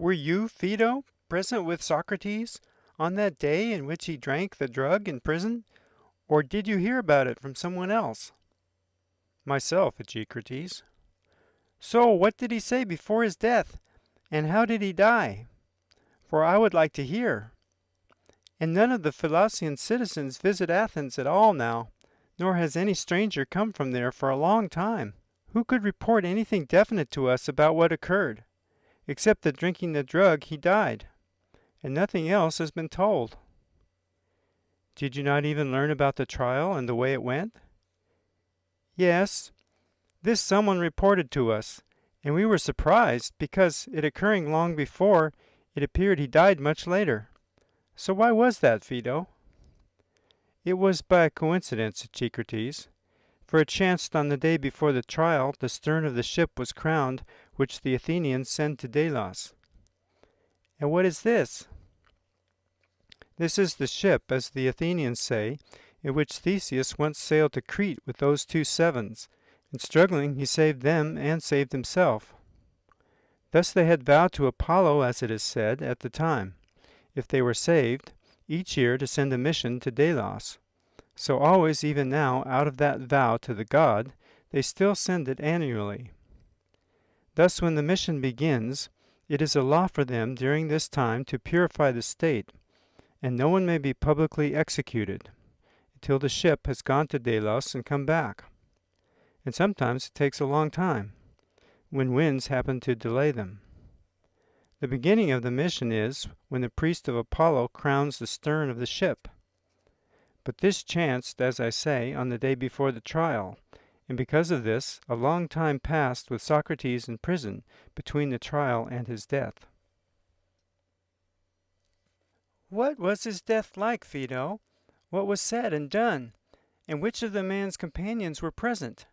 Were you, Phaedo, present with Socrates on that day in which he drank the drug in prison, or did you hear about it from someone else? Myself, Socrates. So what did he say before his death, and how did he die? For I would like to hear. And none of the Philasian citizens visit Athens at all now, nor has any stranger come from there for a long time. Who could report anything definite to us about what occurred, except that drinking the drug he died, and nothing else has been told. Did you not even learn about the trial and the way it went? Yes, this someone reported to us, and we were surprised, because it occurring long before, it appeared he died much later. So why was that, Phaedo? It was by a coincidence, Socrates, for it chanced on the day before the trial the stern of the ship was crowned which the Athenians send to Delos. And what is this? This is the ship, as the Athenians say, in which Theseus once sailed to Crete with those 2 sevens, and struggling he saved them and saved himself. Thus they had vowed to Apollo, as it is said, at the time, if they were saved, each year to send a mission to Delos. So always, even now, out of that vow to the god, they still send it annually. Thus when the mission begins, it is a law for them during this time to purify the state, and no one may be publicly executed, until the ship has gone to Delos and come back. And sometimes it takes a long time, when winds happen to delay them. The beginning of the mission is when the priest of Apollo crowns the stern of the ship. But this chanced, as I say, on the day before the trial, and because of this a long time passed with Socrates in prison between the trial and his death. What was his death like, Phaedo? What was said and done? And which of the man's companions were present?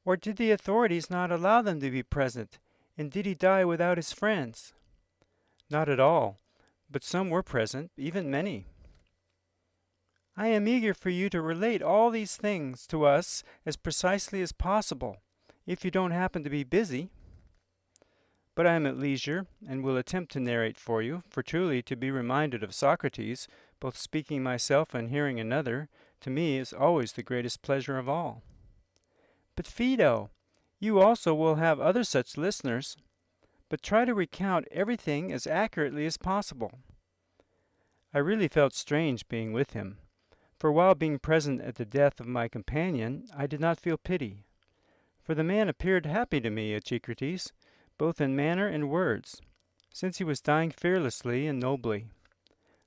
Or did the authorities not allow them to be present, and did he die without his friends? Not at all, but some were present, even many. I am eager for you to relate all these things to us as precisely as possible, if you don't happen to be busy. But I am at leisure, and will attempt to narrate for you, for truly to be reminded of Socrates, both speaking myself and hearing another, to me is always the greatest pleasure of all. But Phaedo, you also will have other such listeners, but try to recount everything as accurately as possible. I really felt strange being with him, for while being present at the death of my companion, I did not feel pity. For the man appeared happy to me, Socrates, both in manner and words, since he was dying fearlessly and nobly,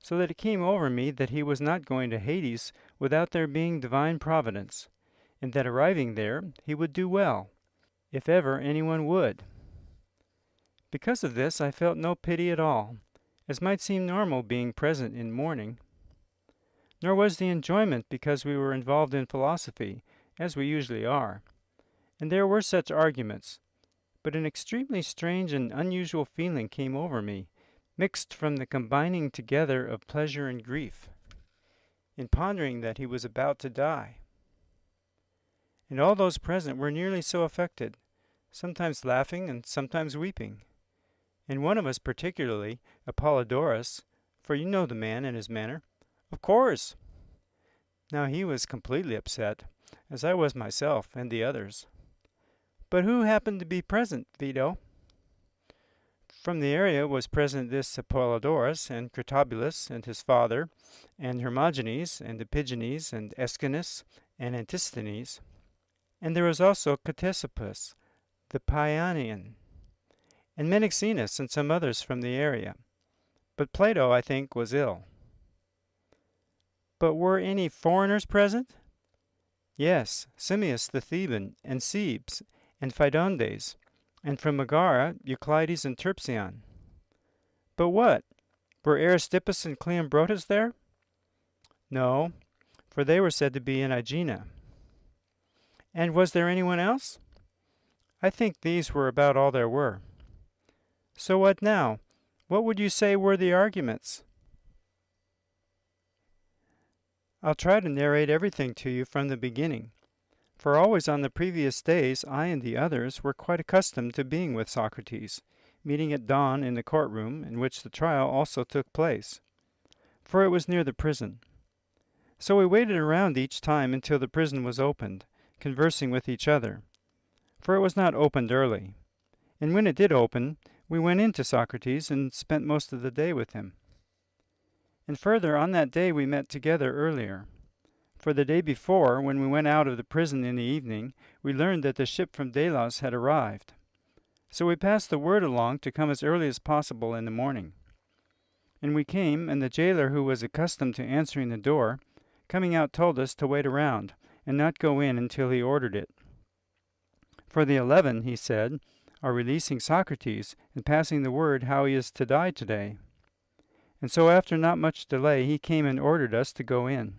so that it came over me that he was not going to Hades without there being divine providence, and that arriving there he would do well, if ever anyone would. Because of this I felt no pity at all, as might seem normal being present in mourning. Nor was the enjoyment because we were involved in philosophy, as we usually are, and there were such arguments, but an extremely strange and unusual feeling came over me, mixed from the combining together of pleasure and grief, in pondering that he was about to die. And all those present were nearly so affected, sometimes laughing and sometimes weeping. And one of us particularly, Apollodorus, for you know the man and his manner. Of course! Now he was completely upset, as I was myself and the others. But who happened to be present, Phaedo? From the area was present this Apollodorus, and Critobulus, and his father, and Hermogenes, and Epigenes, and Aeschines, and Antisthenes. And there was also Ctesippus, the Paeanian, and Menexenus, and some others from the area. But Plato, I think, was ill. But were any foreigners present? Yes, Simmias the Theban, and Cebes, and Phidondes, and from Megara, Euclides and Terpsion. But what? Were Aristippus and Cleombrotus there? No, for they were said to be in Aegina. And was there anyone else? I think these were about all there were. So what now? What would you say were the arguments? I'll try to narrate everything to you from the beginning, for always on the previous days I and the others were quite accustomed to being with Socrates, meeting at dawn in the courtroom in which the trial also took place, for it was near the prison. So we waited around each time until the prison was opened, conversing with each other, for it was not opened early. And when it did open, we went in to Socrates and spent most of the day with him. And further, on that day we met together earlier. For the day before, when we went out of the prison in the evening, we learned that the ship from Delos had arrived. So we passed the word along to come as early as possible in the morning. And we came, and the jailer, who was accustomed to answering the door, coming out told us to wait around, and not go in until he ordered it. For the 11, he said, are releasing Socrates, and passing the word how he is to die today. And so after not much delay he came and ordered us to go in.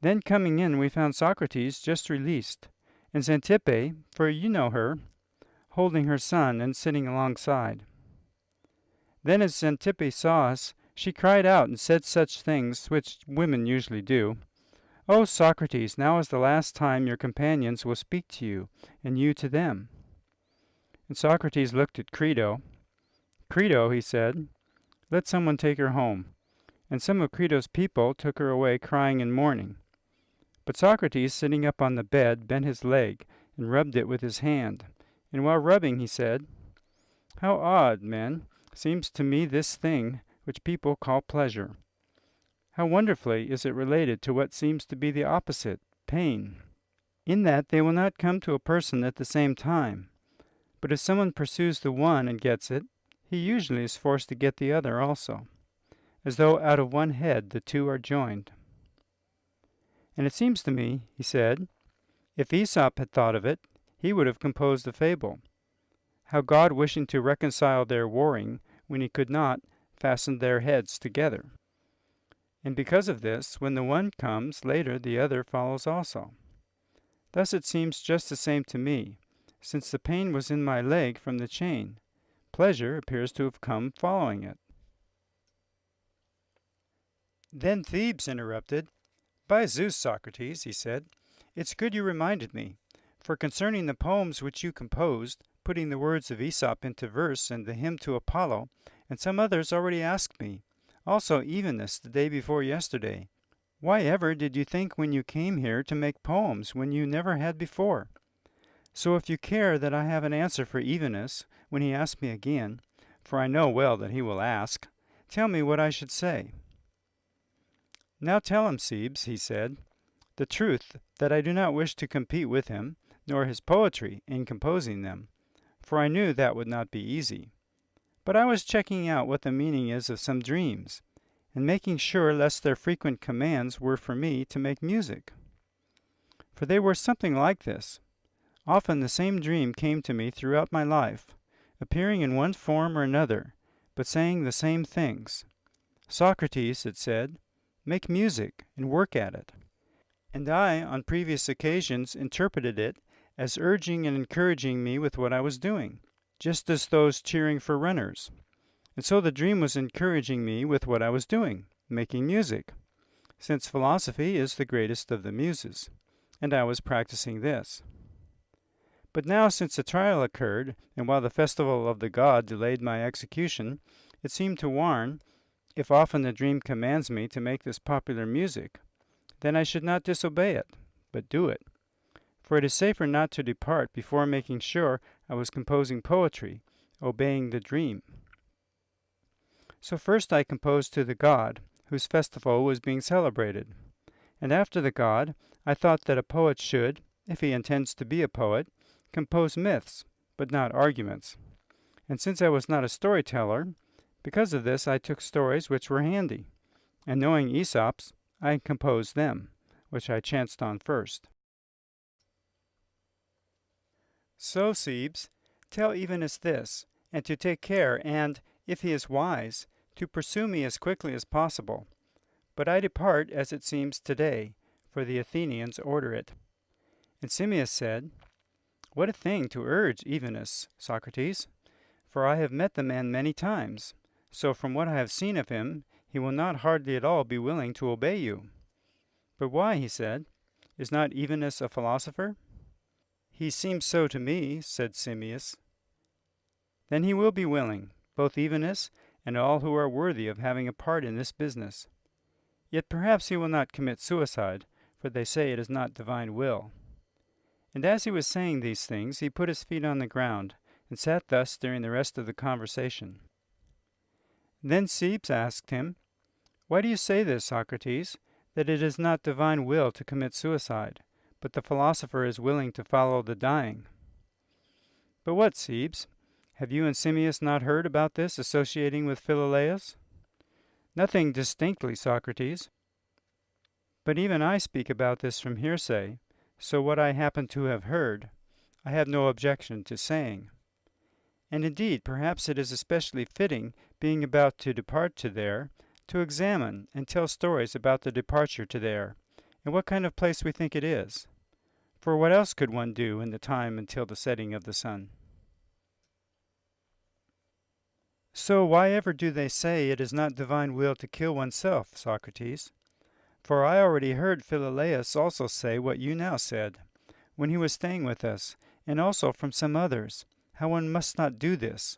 Then coming in we found Socrates just released, and Xantippe, for you know her, holding her son and sitting alongside. Then as Xantippe saw us, she cried out and said such things which women usually do. "O Socrates, now is the last time your companions will speak to you, and you to them." And Socrates looked at Crito. "Crito," he said, "let someone take her home." And some of Crito's people took her away crying and mourning. But Socrates, sitting up on the bed, bent his leg, and rubbed it with his hand. And while rubbing, he said, "How odd, men, seems to me this thing which people call pleasure. How wonderfully is it related to what seems to be the opposite, pain, in that they will not come to a person at the same time. But if someone pursues the one and gets it, he usually is forced to get the other also, as though out of one head the two are joined. And it seems to me," he said, "if Aesop had thought of it, he would have composed a fable, how God, wishing to reconcile their warring, when he could not, fastened their heads together. And because of this, when the one comes, later the other follows also. Thus it seems just the same to me, since the pain was in my leg from the chain. Pleasure appears to have come following it." Then Thebes interrupted. "By Zeus, Socrates," he said, "it's good you reminded me, for concerning the poems which you composed, putting the words of Aesop into verse and the hymn to Apollo, and some others already asked me, also Evenness the day before yesterday, why ever did you think when you came here to make poems when you never had before? So if you care that I have an answer for Evenness when he asks me again, for I know well that he will ask, tell me what I should say." "Now tell him, Cebes," he said, "the truth, that I do not wish to compete with him, nor his poetry, in composing them, for I knew that would not be easy. But I was checking out what the meaning is of some dreams, and making sure lest their frequent commands were for me to make music. For they were something like this. Often the same dream came to me throughout my life, appearing in one form or another, but saying the same things. 'Socrates,' it said, 'make music and work at it.' And I, on previous occasions, interpreted it as urging and encouraging me with what I was doing, just as those cheering for runners. And so the dream was encouraging me with what I was doing, making music, since philosophy is the greatest of the muses, and I was practicing this. But now, since the trial occurred, and while the festival of the god delayed my execution, it seemed to warn, if often the dream commands me to make this popular music, then I should not disobey it, but do it. For it is safer not to depart before making sure I was composing poetry, obeying the dream. So first I composed to the god, whose festival was being celebrated. And after the god, I thought that a poet should, if he intends to be a poet, compose myths, but not arguments. And since I was not a storyteller, because of this I took stories which were handy, and knowing Aesop's, I composed them, which I chanced on first. So, Cebes, tell Evenness this, and to take care, and, if he is wise, to pursue me as quickly as possible. But I depart, as it seems, today, for the Athenians order it." And Simmias said, "What a thing to urge Evenness, Socrates, for I have met the man many times, so from what I have seen of him, he will not hardly at all be willing to obey you." "But why?" he said. "Is not Evenness a philosopher?" "He seems so to me," said Simmias. Then he will be willing, both Evenus and all who are worthy of having a part in this business. Yet perhaps he will not commit suicide, for they say it is not divine will. And as he was saying these things, he put his feet on the ground, and sat thus during the rest of the conversation. Then Cebes asked him, "Why do you say this, Socrates, that it is not divine will to commit suicide, but the philosopher is willing to follow the dying?" "But what, Cebes? Have you and Simmias not heard about this associating with Philolaus?" "Nothing distinctly, Socrates. But even I speak about this from hearsay, so what I happen to have heard, I have no objection to saying. And indeed, perhaps it is especially fitting, being about to depart to there, to examine and tell stories about the departure to there, and what kind of place we think it is. For what else could one do in the time until the setting of the sun?" "So why ever do they say it is not divine will to kill oneself, Socrates? For I already heard Philolaus also say what you now said, when he was staying with us, and also from some others, how one must not do this.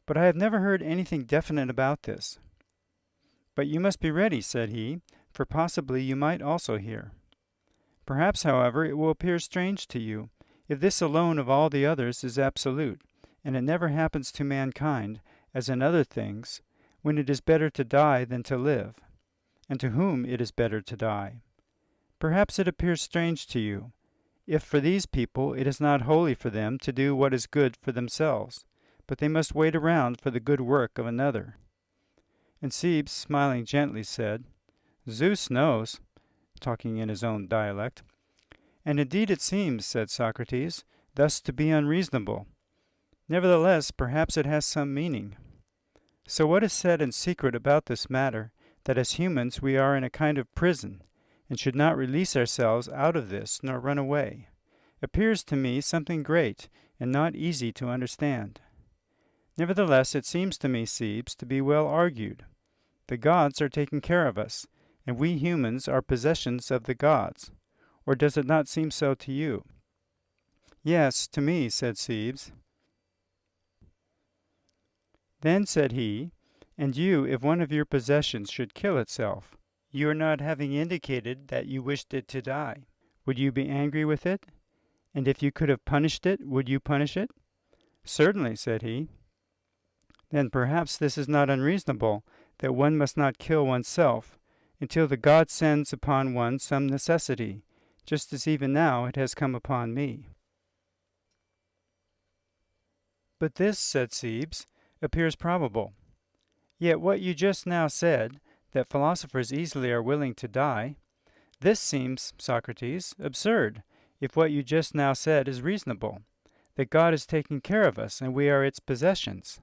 But I have never heard anything definite about this. But you must be ready," said he, "for possibly you might also hear. Perhaps, however, it will appear strange to you, if this alone of all the others is absolute, and it never happens to mankind, as in other things, when it is better to die than to live, and to whom it is better to die. Perhaps it appears strange to you, if for these people it is not holy for them to do what is good for themselves, but they must wait around for the good work of another." And Cebes, smiling gently, said, "Zeus knows," talking in his own dialect. "And indeed it seems," said Socrates, "thus to be unreasonable. Nevertheless, perhaps it has some meaning. So what is said in secret about this matter, that as humans we are in a kind of prison, and should not release ourselves out of this nor run away, appears to me something great and not easy to understand. Nevertheless, it seems to me, Cebes, to be well argued. The gods are taking care of us, and we humans are possessions of the gods. Or does it not seem so to you?" "Yes, to me," said Cebes. Then said he, "And you, if one of your possessions should kill itself, your not having indicated that you wished it to die, would you be angry with it? And if you could have punished it, would you punish it?" "Certainly," said he. "Then perhaps this is not unreasonable, that one must not kill oneself, until the God sends upon one some necessity, just as even now it has come upon me." "But this," said Cebes, "appears probable. Yet what you just now said, that philosophers easily are willing to die, this seems, Socrates, absurd, if what you just now said is reasonable, that God is taking care of us, and we are its possessions.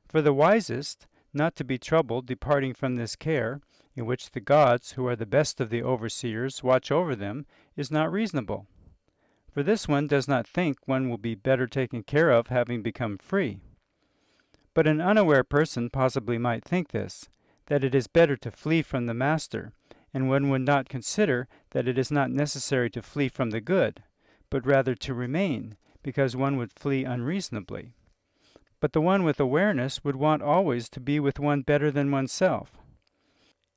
For the wisest, not to be troubled departing from this care, in which the gods, who are the best of the overseers, watch over them, is not reasonable. For this one does not think one will be better taken care of having become free. But an unaware person possibly might think this, that it is better to flee from the master, and one would not consider that it is not necessary to flee from the good, but rather to remain, because one would flee unreasonably. But the one with awareness would want always to be with one better than oneself.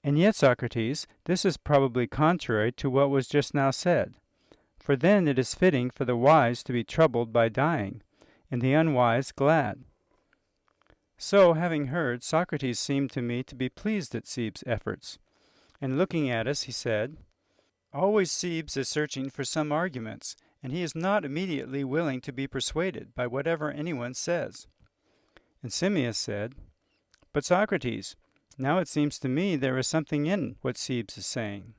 And yet, Socrates, this is probably contrary to what was just now said. For then it is fitting for the wise to be troubled by dying, and the unwise glad." So, having heard, Socrates seemed to me to be pleased at Cebes' efforts, and looking at us, he said, "Always Cebes is searching for some arguments, and he is not immediately willing to be persuaded by whatever anyone says." And Simmias said, "But Socrates, now it seems to me there is something in what Cebes is saying.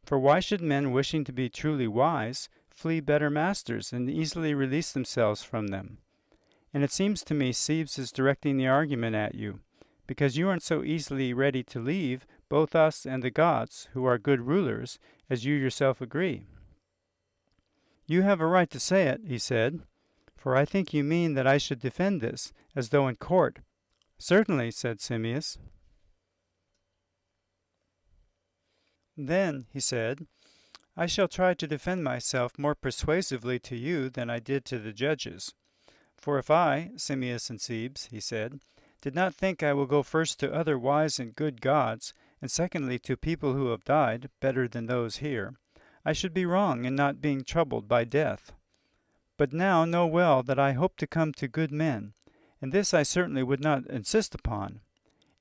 For why should men wishing to be truly wise flee better masters and easily release themselves from them? And it seems to me Cebes is directing the argument at you, because you aren't so easily ready to leave both us and the gods, who are good rulers, as you yourself agree." "You have a right to say it," he said, "for I think you mean that I should defend this, as though in court." "Certainly," said Simmias. "Then," he said, "I shall try to defend myself more persuasively to you than I did to the judges. For if I, Simmias and Cebes, he said, did not think I will go first to other wise and good gods, and secondly to people who have died, better than those here, I should be wrong in not being troubled by death. But now know well that I hope to come to good men, and this I certainly would not insist upon.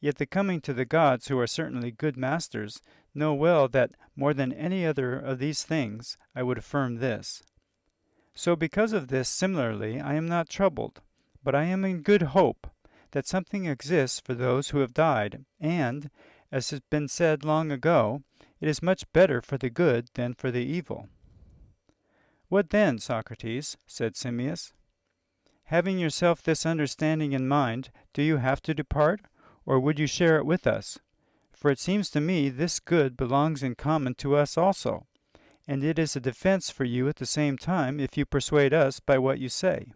Yet the coming to the gods, who are certainly good masters, know well that more than any other of these things I would affirm this. So because of this similarly I am not troubled, but I am in good hope that something exists for those who have died, and, as has been said long ago, it is much better for the good than for the evil. What then, Socrates? Said Simmias. Having yourself this understanding in mind, do you have to depart, or would you share it with us? For it seems to me this good belongs in common to us also, and it is a defense for you at the same time if you persuade us by what you say.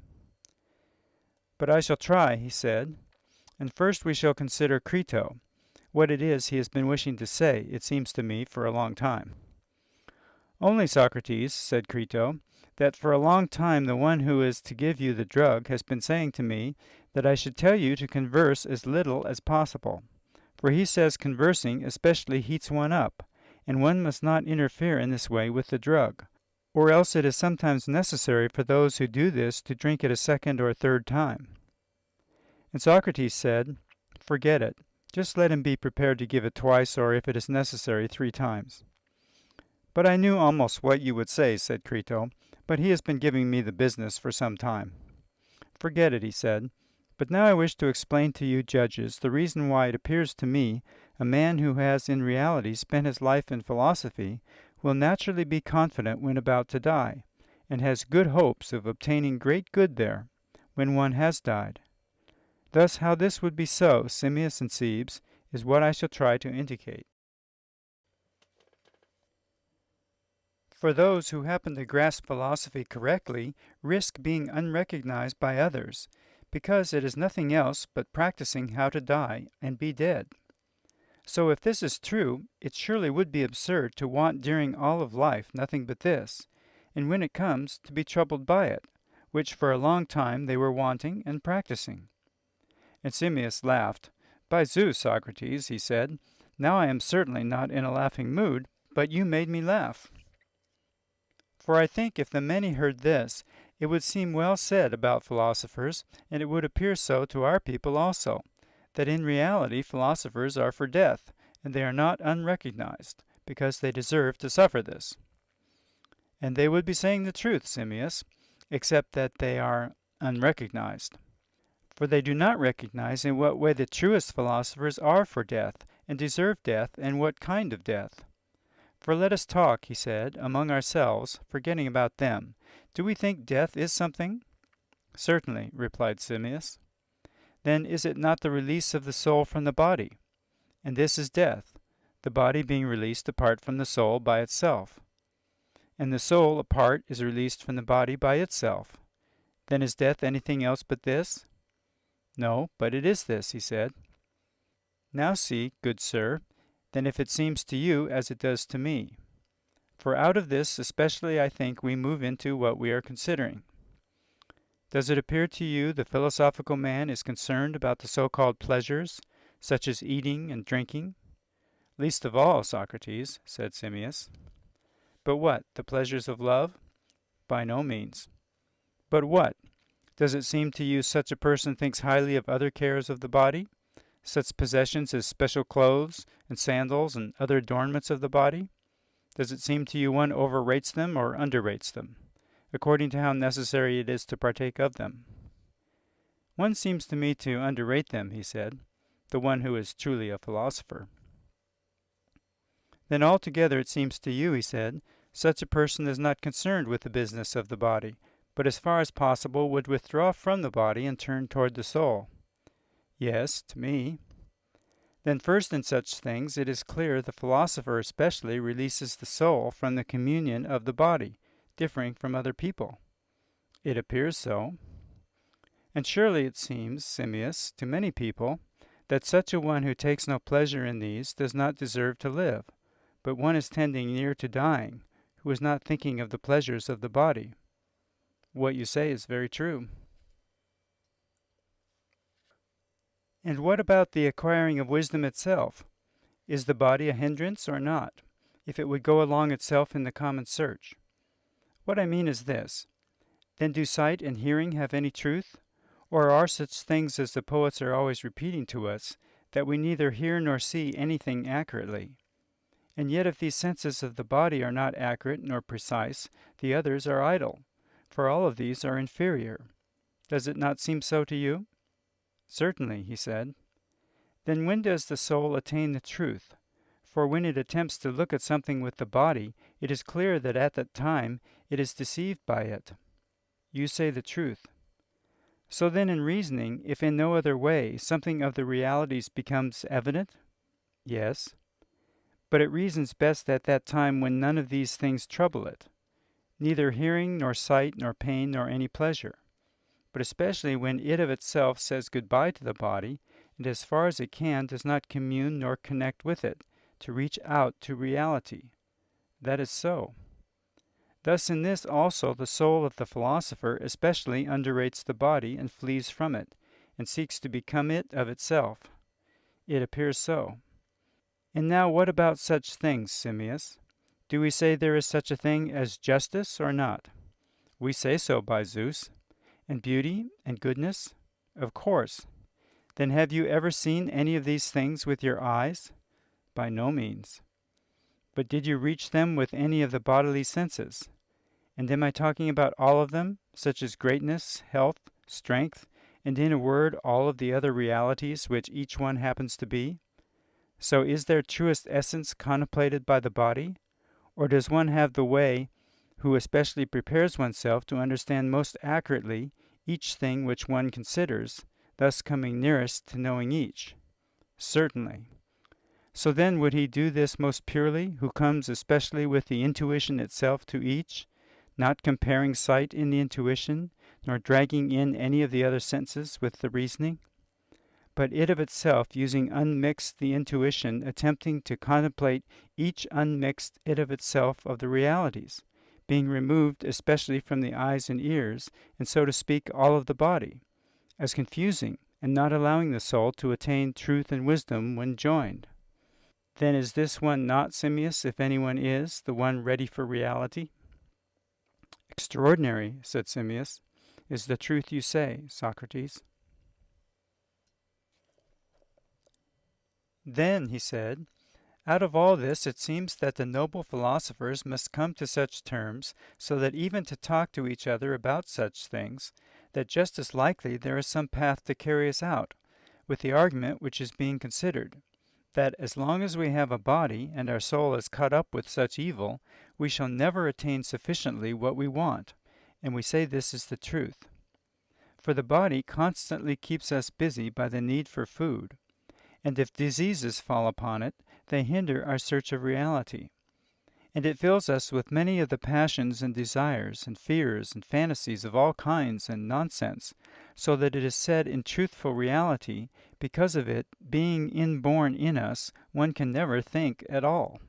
But I shall try, he said, and first we shall consider Crito, what it is he has been wishing to say, it seems to me, for a long time. Only, Socrates, said Crito, that for a long time the one who is to give you the drug has been saying to me that I should tell you to converse as little as possible, for he says conversing especially heats one up, and one must not interfere in this way with the drug, or else it is sometimes necessary for those who do this to drink it a second or a third time. And Socrates said, forget it, just let him be prepared to give it twice, or if it is necessary, 3 times. But I knew almost what you would say, said Crito, but he has been giving me the business for some time. Forget it, he said, but now I wish to explain to you judges the reason why it appears to me a man who has in reality spent his life in philosophy will naturally be confident when about to die, and has good hopes of obtaining great good there, when one has died. Thus how this would be so, Simmias and Cebes, is what I shall try to indicate. For those who happen to grasp philosophy correctly risk being unrecognized by others, because it is nothing else but practicing how to die and be dead. So if this is true, it surely would be absurd to want during all of life nothing but this, and when it comes, to be troubled by it, which for a long time they were wanting and practicing. And Simmias laughed. By Zeus, Socrates, he said, now I am certainly not in a laughing mood, but you made me laugh. For I think if the many heard this, it would seem well said about philosophers, and it would appear so to our people also, that in reality philosophers are for death, and they are not unrecognized, because they deserve to suffer this. And they would be saying the truth, Simmias, except that they are unrecognized. For they do not recognize in what way the truest philosophers are for death, and deserve death, and what kind of death. For let us talk, he said, among ourselves, forgetting about them. Do we think death is something? Certainly, replied Simmias. Then is it not the release of the soul from the body? And this is death, the body being released apart from the soul by itself. And the soul apart is released from the body by itself. Then is death anything else but this? No, but it is this, he said. Now see, good sir, then if it seems to you as it does to me. For out of this especially I think we move into what we are considering. Does it appear to you the philosophical man is concerned about the so-called pleasures, such as eating and drinking? Least of all, Socrates, said Simmias. But what, the pleasures of love? By no means. But what? Does it seem to you such a person thinks highly of other cares of the body, such possessions as special clothes and sandals and other adornments of the body? Does it seem to you one overrates them or underrates them, according to how necessary it is to partake of them? One seems to me to underrate them, he said, the one who is truly a philosopher. Then altogether it seems to you, he said, such a person is not concerned with the business of the body, but as far as possible would withdraw from the body and turn toward the soul. Yes, to me. Then first in such things it is clear the philosopher especially releases the soul from the communion of the body, differing from other people. It appears so. And surely it seems, Simmias, to many people, that such a one who takes no pleasure in these does not deserve to live, but one is tending near to dying, who is not thinking of the pleasures of the body. What you say is very true. And what about the acquiring of wisdom itself? Is the body a hindrance or not, if it would go along itself in the common search? What I mean is this: then do sight and hearing have any truth? Or are such things as the poets are always repeating to us, that we neither hear nor see anything accurately? And yet if these senses of the body are not accurate nor precise, the others are idle, for all of these are inferior. Does it not seem so to you? Certainly, he said. Then when does the soul attain the truth? For when it attempts to look at something with the body, it is clear that at that time it is deceived by it. You say the truth. So then in reasoning, if in no other way, something of the realities becomes evident? Yes. But it reasons best at that time when none of these things trouble it, neither hearing, nor sight, nor pain, nor any pleasure. But especially when it of itself says goodbye to the body, and as far as it can does not commune nor connect with it, to reach out to reality. That is so. Thus in this also the soul of the philosopher especially underrates the body and flees from it, and seeks to become it of itself. It appears so. And now what about such things, Simmias? Do we say there is such a thing as justice or not? We say so, by Zeus. And beauty and goodness? Of course. Then have you ever seen any of these things with your eyes? By no means. But did you reach them with any of the bodily senses? And am I talking about all of them, such as greatness, health, strength, and in a word all of the other realities which each one happens to be? So is their truest essence contemplated by the body? Or does one have the way who especially prepares oneself to understand most accurately each thing which one considers, thus coming nearest to knowing each? Certainly. So then would he do this most purely, who comes especially with the intuition itself to each, not comparing sight in the intuition, nor dragging in any of the other senses with the reasoning? But it of itself, using unmixed the intuition, attempting to contemplate each unmixed it of itself of the realities, being removed especially from the eyes and ears, and so to speak all of the body, as confusing, and not allowing the soul to attain truth and wisdom when joined. Then is this one not, Simmias, if anyone is, the one ready for reality? Extraordinary, said Simmias, is the truth you say, Socrates. Then, he said, out of all this it seems that the noble philosophers must come to such terms, so that even to talk to each other about such things, that just as likely there is some path to carry us out, with the argument which is being considered, that as long as we have a body, and our soul is cut up with such evil, we shall never attain sufficiently what we want, and we say this is the truth. For the body constantly keeps us busy by the need for food, and if diseases fall upon it, they hinder our search of reality. And it fills us with many of the passions and desires and fears and fantasies of all kinds and nonsense, so that it is said in truthful reality, because of it being inborn in us, one can never think at all.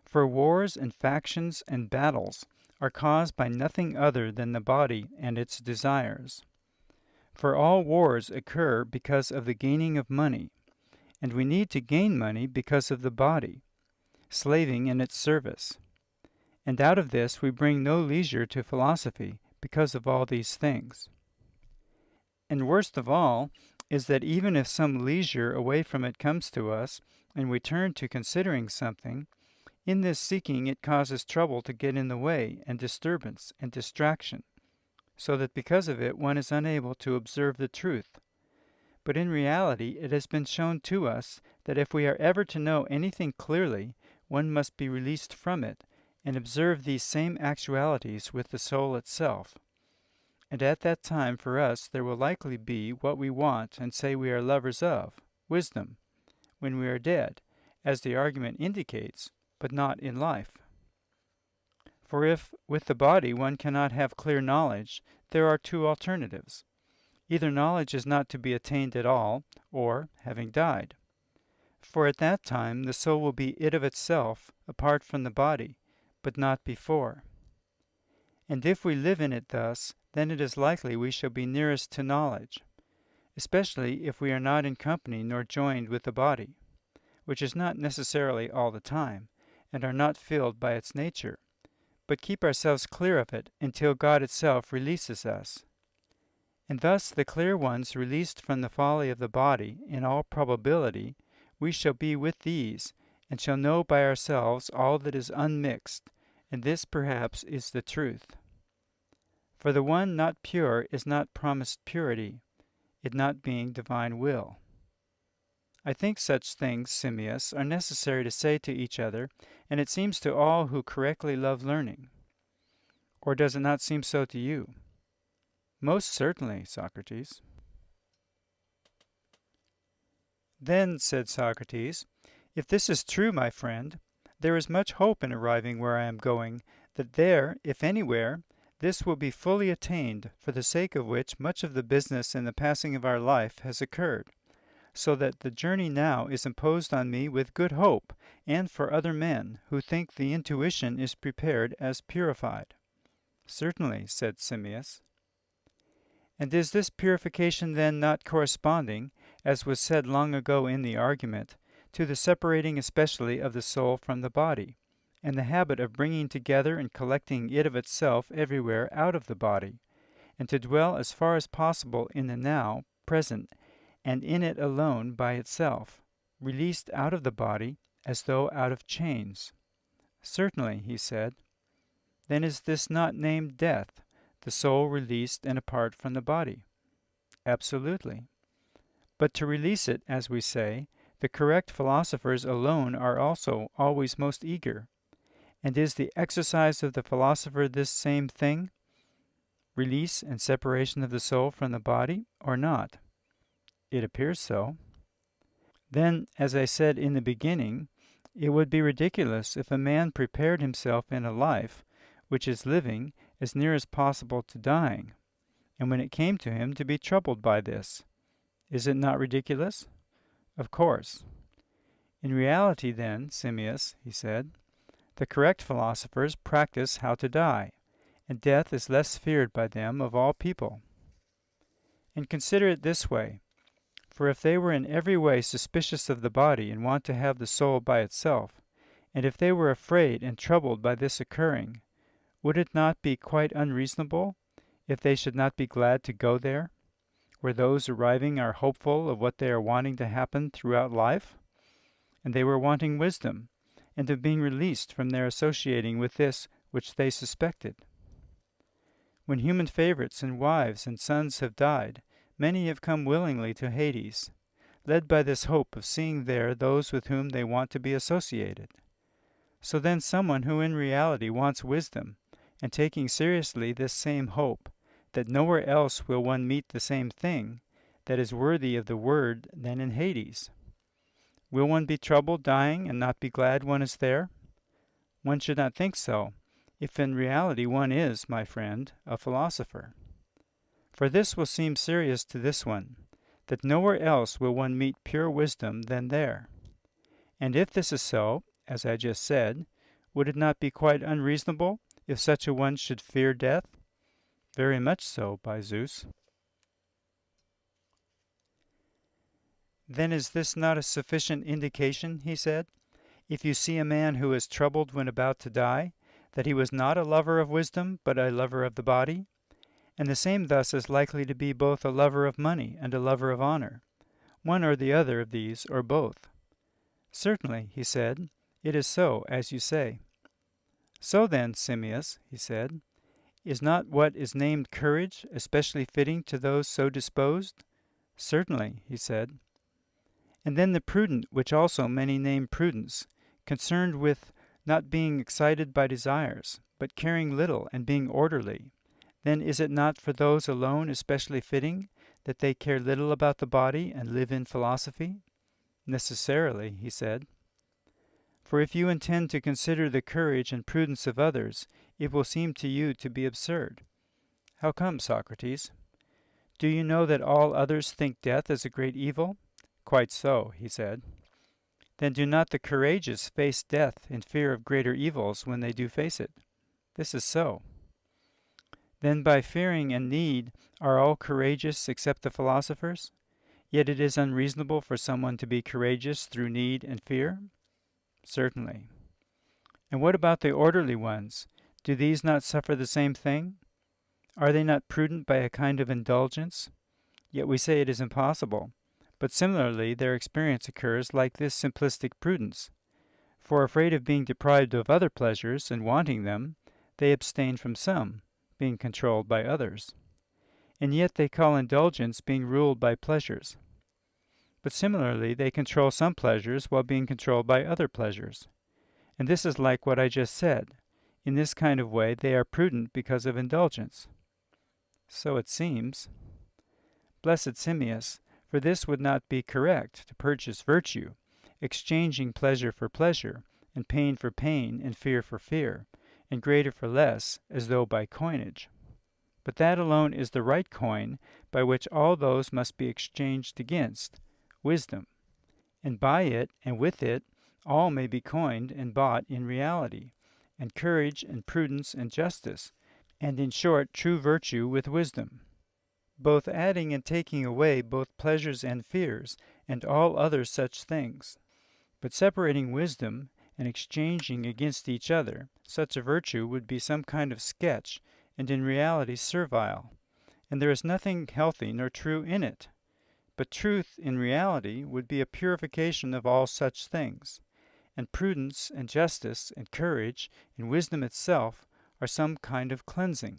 For wars and factions and battles are caused by nothing other than the body and its desires. For all wars occur because of the gaining of money, and we need to gain money because of the body, slaving in its service. And out of this we bring no leisure to philosophy because of all these things. And worst of all is that even if some leisure away from it comes to us, and we turn to considering something, in this seeking it causes trouble to get in the way, and disturbance and distraction, so that because of it one is unable to observe the truth. But in reality it has been shown to us that if we are ever to know anything clearly, one must be released from it, and observe these same actualities with the soul itself. And at that time for us there will likely be what we want and say we are lovers of, wisdom, when we are dead, as the argument indicates, but not in life. For if with the body one cannot have clear knowledge, there are two alternatives. Either knowledge is not to be attained at all, or having died. For at that time the soul will be it of itself, apart from the body, but not before. And if we live in it thus, then it is likely we shall be nearest to knowledge, especially if we are not in company nor joined with the body, which is not necessarily all the time, and are not filled by its nature, but keep ourselves clear of it until God itself releases us. And thus the clear ones released from the folly of the body, in all probability, we shall be with these, and shall know by ourselves all that is unmixed, and this perhaps is the truth. For the one not pure is not promised purity, it not being divine will. I think such things, Simmias, are necessary to say to each other, and it seems to all who correctly love learning. Or does it not seem so to you? Most certainly, Socrates. Then, said Socrates, if this is true, my friend, there is much hope in arriving where I am going, that there, if anywhere, this will be fully attained, for the sake of which much of the business in the passing of our life has occurred, so that the journey now is imposed on me with good hope, and for other men, who think the intuition is prepared as purified. Certainly, said Simmias. And is this purification then not corresponding, as was said long ago in the argument, to the separating especially of the soul from the body, and the habit of bringing together and collecting it of itself everywhere out of the body, and to dwell as far as possible in the now, present, and in it alone by itself, released out of the body, as though out of chains? Certainly, he said. Then is this not named death, the soul released and apart from the body? Absolutely. But to release it, as we say, the correct philosophers alone are also always most eager. And is the exercise of the philosopher this same thing, release and separation of the soul from the body, or not? It appears so. Then, as I said in the beginning, it would be ridiculous if a man prepared himself in a life which is living as near as possible to dying, and when it came to him to be troubled by this. Is it not ridiculous? Of course. In reality, then, Simmias, he said, the correct philosophers practice how to die, and death is less feared by them of all people. And consider it this way, for if they were in every way suspicious of the body and want to have the soul by itself, and if they were afraid and troubled by this occurring, would it not be quite unreasonable if they should not be glad to go there, where those arriving are hopeful of what they are wanting to happen throughout life? And they were wanting wisdom, and of being released from their associating with this which they suspected. When human favorites and wives and sons have died, many have come willingly to Hades, led by this hope of seeing there those with whom they want to be associated. So then someone who in reality wants wisdom, and taking seriously this same hope, that nowhere else will one meet the same thing that is worthy of the word than in Hades. Will one be troubled dying and not be glad one is there? One should not think so, if in reality one is, my friend, a philosopher. For this will seem serious to this one, that nowhere else will one meet pure wisdom than there. And if this is so, as I just said, would it not be quite unreasonable if such a one should fear death? Very much so, by Zeus. Then is this not a sufficient indication, he said, if you see a man who is troubled when about to die, that he was not a lover of wisdom, but a lover of the body? And the same thus is likely to be both a lover of money and a lover of honor, one or the other of these, or both. Certainly, he said, it is so, as you say. So then, Simmias, he said, is not what is named courage especially fitting to those so disposed? Certainly, he said. And then the prudent, which also many name prudence, concerned with not being excited by desires, but caring little and being orderly, then is it not for those alone especially fitting that they care little about the body and live in philosophy? Necessarily, he said. For if you intend to consider the courage and prudence of others, it will seem to you to be absurd. How come, Socrates? Do you know that all others think death is a great evil? Quite so, he said. Then do not the courageous face death in fear of greater evils when they do face it? This is so. Then by fearing and need are all courageous except the philosophers? Yet it is unreasonable for someone to be courageous through need and fear? Certainly. And what about the orderly ones? Do these not suffer the same thing? Are they not prudent by a kind of indulgence? Yet we say it is impossible. But similarly, their experience occurs like this simplistic prudence. For afraid of being deprived of other pleasures and wanting them, they abstain from some, being controlled by others. And yet they call indulgence being ruled by pleasures. But similarly, they control some pleasures while being controlled by other pleasures. And this is like what I just said. In this kind of way, they are prudent because of indulgence. So it seems. Blessed Simmias, for this would not be correct, to purchase virtue, exchanging pleasure for pleasure, and pain for pain, and fear for fear, and greater for less, as though by coinage. But that alone is the right coin, by which all those must be exchanged against, wisdom. And by it, and with it, all may be coined and bought in reality, and courage and prudence and justice, and in short true virtue with wisdom, both adding and taking away both pleasures and fears, and all other such things. But separating wisdom and exchanging against each other, such a virtue would be some kind of sketch, and in reality servile, and there is nothing healthy nor true in it. But truth in reality would be a purification of all such things, and prudence and justice and courage and wisdom itself are some kind of cleansing.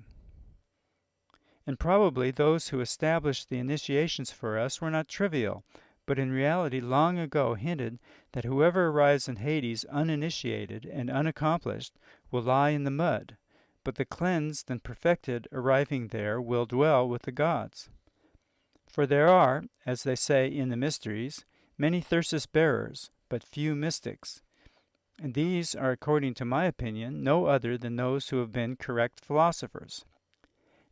And probably those who established the initiations for us were not trivial, but in reality long ago hinted that whoever arrives in Hades uninitiated and unaccomplished will lie in the mud, but the cleansed and perfected arriving there will dwell with the gods. For there are, as they say in the mysteries, many thyrsus bearers, but few mystics. And these are, according to my opinion, no other than those who have been correct philosophers.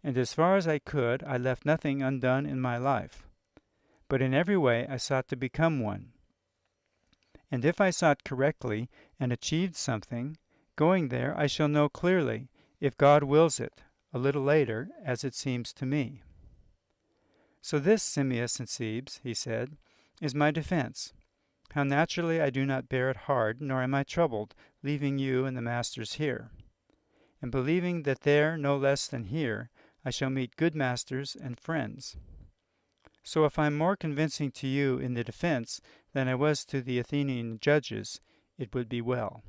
And as far as I could, I left nothing undone in my life. But in every way I sought to become one. And if I sought correctly and achieved something, going there I shall know clearly, if God wills it, a little later, as it seems to me. So this, Simmias and Cebes, he said, is my defense. How naturally I do not bear it hard, nor am I troubled, leaving you and the masters here, and believing that there, no less than here, I shall meet good masters and friends. So if I am more convincing to you in the defense than I was to the Athenian judges, it would be well.